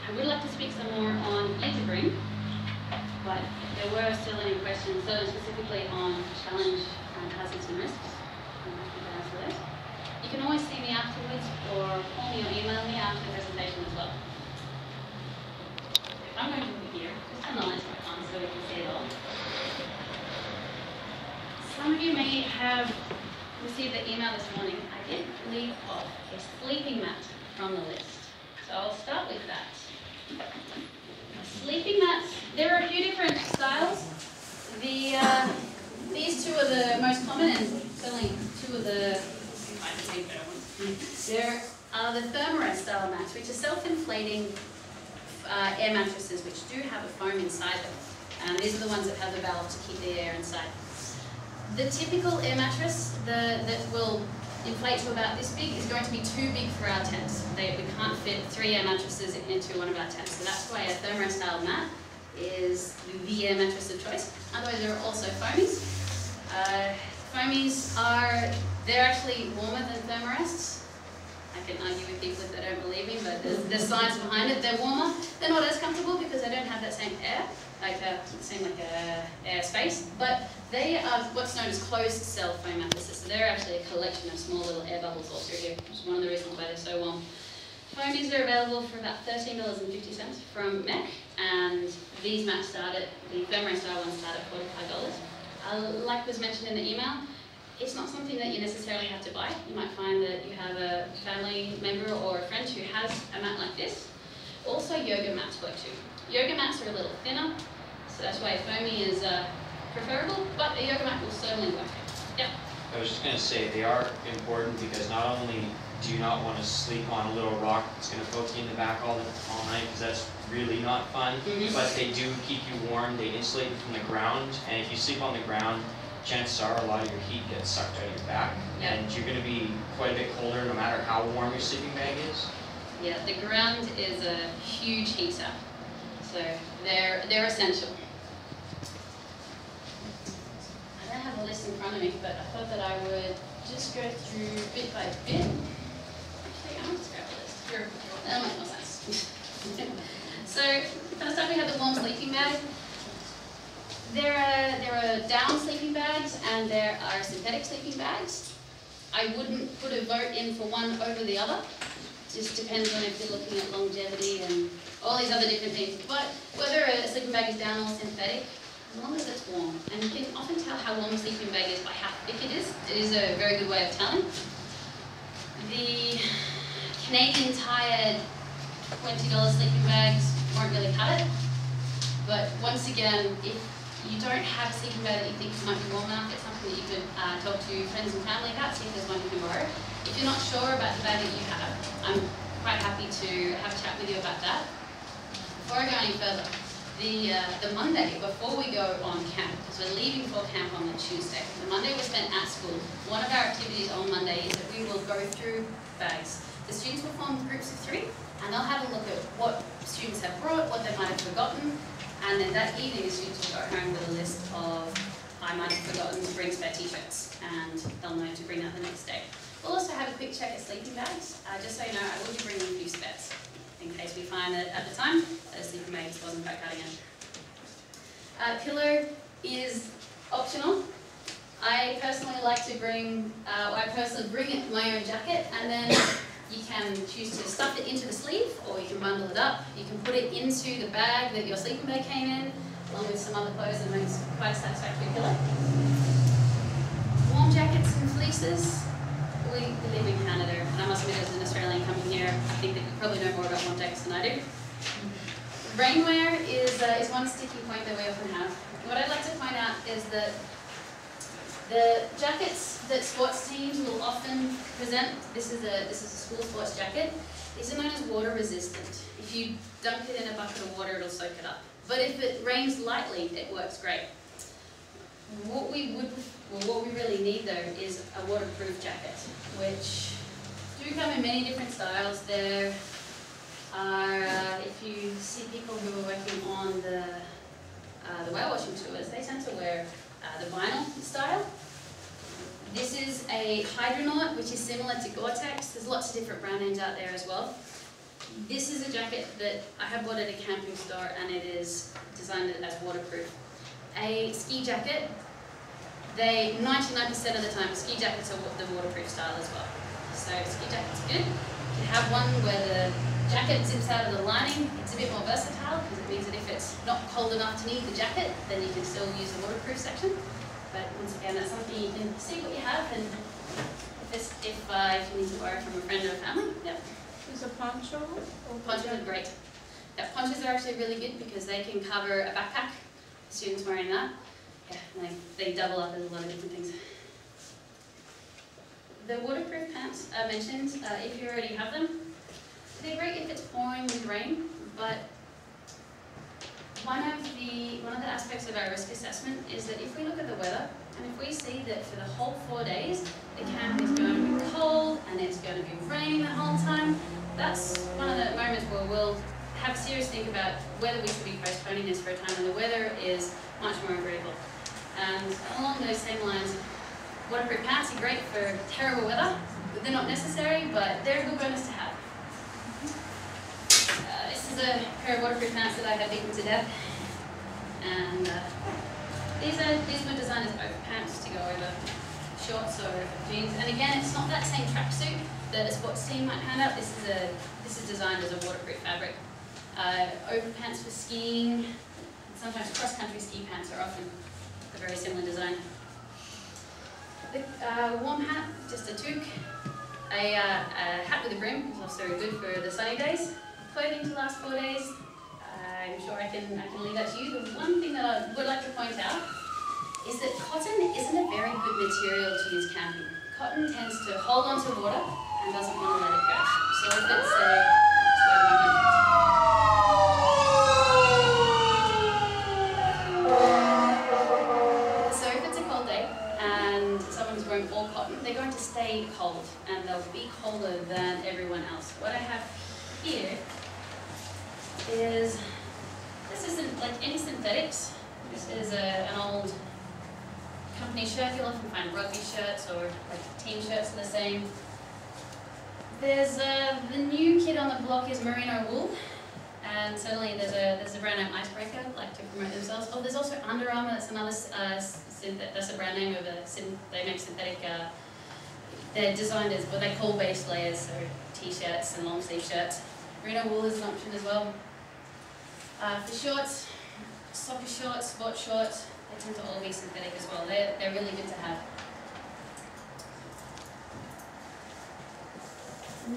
I would like to speak some more on Intergreen, but there were still any questions, so specifically on challenge and hazards and risks. I'm happy to answer those. You can always see me afterwards or call me or email me after the presentation as well. I'm going to put it here, just turn the lights back on so we can see it all. Some of you may have received the email this morning. I did leave off a sleeping mat from the list. So I'll start with that. Sleeping mats, there are a few different styles. These two are the most common and certainly two of the better ones. There are the Thermarest style mats, which are self-inflating air mattresses which do have a foam inside them. These are the ones that have the valve to keep the air inside. The typical air mattress that will inflate to about this big is going to be too big for our tents. We can't fit 3 air mattresses into one of our tents. So that's why a Thermarest style mat is the air mattress of choice. Otherwise there are also foamies. Foamies they're actually warmer than Thermarests. I can argue with people if they don't believe me, but there's science behind it. They're warmer. They're not as comfortable because they don't have that same air, air space, but they are what's known as closed cell foam mattresses. So they're actually a collection of small little air bubbles all through here, which is one of the reasons why they're so warm. Foamies are available for about $13.50 from MEC, and these mats the Thermarest style ones start at $45. Like was mentioned in the email, it's not something that you necessarily have to buy. You might find that you have a family member or a friend who has a mat like this. Also, yoga mats work too. Yoga mats are a little thinner, so that's why foamy is preferable, but a yoga mat will certainly work. Yep. I was just going to say, they are important because not only do you not want to sleep on a little rock that's going to poke you in the back all night, because that's really not fun, but they do keep you warm, they insulate you from the ground, and if you sleep on the ground, chances are a lot of your heat gets sucked out of your back, and you're going to be quite a bit colder no matter how warm your sleeping bag is. Yeah, the ground is a huge heater, so they're essential. I don't have a list in front of me, but I thought that I would just go through bit by bit. Actually, I'll just grab a list. Sure. That'll make more sense. So, first up we have the warm sleeping bag. There are down sleeping bags and there are synthetic sleeping bags. I wouldn't put a vote in for one over the other. Just depends on if you're looking at longevity and all these other different things. But whether a sleeping bag is down or synthetic, as long as it's warm. And you can often tell how warm a sleeping bag is by how thick it is. It is a very good way of telling. The Canadian Tire $20 sleeping bags won't really cut it. But once again, if you don't have a sleeping bag that you think might be warm enough, it's something that you could talk to friends and family about, see if there's one you can borrow. If you're not sure about the bag that you have, I'm quite happy to have a chat with you about that. Before I go any further, the Monday before we go on camp, because we're leaving for camp on the Tuesday, the Monday we spent at school, one of our activities on Monday is that we will go through bags. The students will form groups of 3, and they'll have a look at what students have brought, what they might have forgotten, and then that evening the students will go home with a list of, I might have forgotten to bring spare t-shirts, and they'll know to bring that the next day. We'll also have a quick check at sleeping bags. Just so you know, I will be bringing a few spares, in case we find that at the time, a sleeping bag just wasn't quite cutting it. Pillow is optional. I personally like to bring, my own jacket, and then you can choose to stuff it into the sleeve, or you can bundle it up. You can put it into the bag that your sleeping bag came in, along with some other clothes, and makes quite a satisfactory pillow. Warm jackets and fleeces. We live in Canada, and I must admit as an Australian coming here, I think that you probably know more about warm jackets than I do. Rainwear is one sticky point that we often have. What I'd like to point out is that the jackets that sports teams will often present, this is a school sports jacket, these are known as water resistant. If you dunk it in a bucket of water, it'll soak it up. But if it rains lightly, it works great. What we really need though is a waterproof jacket, which do come in many different styles. There are, if you see people who are working on the whale watching tours, they tend to wear the vinyl style. This is a Hydronaut, which is similar to Gore-Tex. There's lots of different brand names out there as well. This is a jacket that I have bought at a camping store, and it is designed as waterproof. A ski jacket, 99% of the time, ski jackets are the waterproof style as well. So ski jackets are good. You can have one where the jacket zips out of the lining. It's a bit more versatile because it means that if it's not cold enough to need the jacket, then you can still use the waterproof section. But once again, that's something you can see what you have, and if you need to borrow from a friend or a family, yep. Is a poncho? Ponchos are great. Yeah, ponchos are actually really good because they can cover a backpack. Students wearing that, yeah, they double up as a lot of different things. The waterproof pants I mentioned, if you already have them, they're great if it's pouring with rain, but one of the aspects of our risk assessment is that if we look at the weather, and if we see that for the whole 4 days, the camp is going to be cold and it's going to be raining the whole time, that's one of the moments where we'll have a serious think about whether we should be postponing this for a time when the weather is much more agreeable. And along those same lines, waterproof pants are great for terrible weather. They're not necessary, but they're a good bonus to have. This is a pair of waterproof pants that I have beaten to death. And these were designed as overpants to go over shorts or jeans. And again, it's not that same tracksuit that a sports team might hand out. This is designed as a waterproof fabric. Overpants for skiing, and sometimes cross-country ski pants are often a very similar design. The warm hat, just a toque. A hat with a brim is also good for the sunny days. Clothing to last 4 days. I'm sure I can leave that to you. The one thing that I would like to point out is that cotton isn't a very good material to use camping. Cotton tends to hold onto water and doesn't want to let it go. So if it's a cold day and someone's wearing all cotton, they're going to stay cold and they'll be colder than everyone else. What I have here is, this isn't like any synthetics. This is an old company shirt. You'll often find rugby shirts or like team shirts are the same. There's the new kid on the block is Merino wool, and certainly there's a brand name Icebreaker like to promote themselves. Oh, there's also Under Armour. That's another that's a brand name of they make synthetic. They're designed as what they call base layers, so t-shirts and long sleeve shirts. Merino wool is an option as well. For shorts, soccer shorts, sport shorts, they tend to all be synthetic as well. They're really good to have.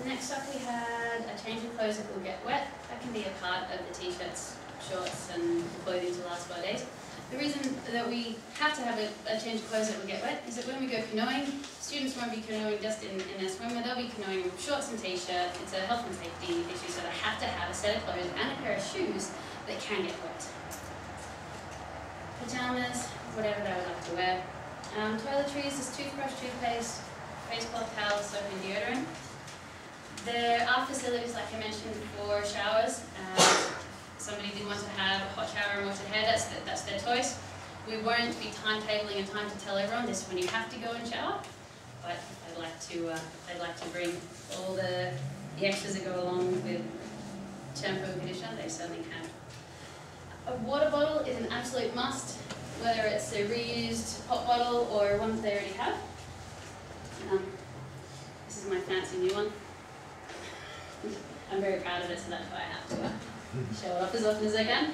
Next up we had a change of clothes that will get wet. That can be a part of the t-shirts, shorts and the clothing to last 4 days. The reason that we have to have a change of clothes that will get wet is that when we go canoeing, students won't be canoeing just in their swimwear, they'll be canoeing with shorts and t-shirt. It's a health and safety issue, so they have to have a set of clothes and a pair of shoes that can get wet. Pajamas, whatever they would like to wear. Toiletries is toothbrush, toothpaste, face cloth, towels, soap and deodorant. There are facilities, like I mentioned, for showers. Somebody did want to have a hot shower and wash their hair, that's their choice. We won't be timetabling a time to tell everyone this is when you have to go and shower, but if they'd like to bring all the extras that go along with shampoo and conditioner, they certainly can. A water bottle is an absolute must, whether it's a reused hot bottle or one that they already have. This is my fancy new one. I'm very proud of it, so that's why I have to show it off as often as I can.